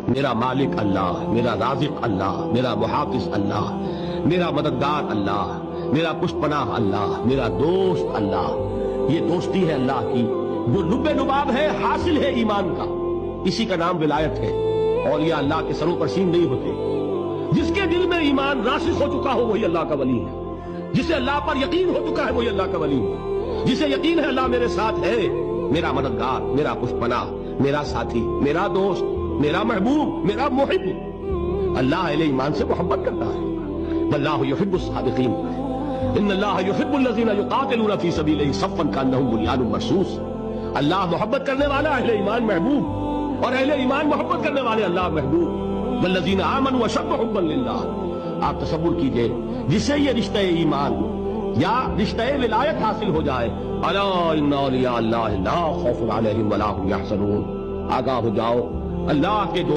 میرا مالک اللہ، میرا رازق اللہ، میرا محافظ اللہ، میرا مددگار اللہ، میرا پشت پناہ اللہ، میرا دوست اللہ۔ یہ دوستی ہے اللہ کی جو لب لباب ہے، حاصل ہے ایمان کا، اسی کا نام ولایت ہے۔ اولیاء اللہ کے سروں پر سین نہیں ہوتے، جس کے دل میں ایمان راسخ ہو چکا ہو وہی اللہ کا ولی ہے، جسے اللہ پر یقین ہو چکا ہے وہی اللہ کا ولی ہے، جسے یقین ہے اللہ میرے ساتھ ہے، میرا مددگار، میرا پشت پناہ، میرا ساتھی، میرا دوست، میرا محبوب، میرا محب۔ اللہ اہل ایمان سے محبت کرتا ہے۔ واللہ یحب الصادقین، ان اللہ یحب الذین یقاتلون فی سبیلہ صفا کانہم بنیان مرصوص۔ اللہ محبت کرنے والا، اہل ایمان محبوب، اور اہل ایمان محبت کرنے والے اللہ محبوب۔ والذین آمنوا اشد حبا للہ۔ آپ تصور کیجئے جسے یہ رشتہ ایمان یا رشتہ ولایت حاصل ہو جائے، الا ان اولیاء اللہ لا خوف علیہم ولا هم یحزنون، آگاہ ہو جاؤ اللہ کے جو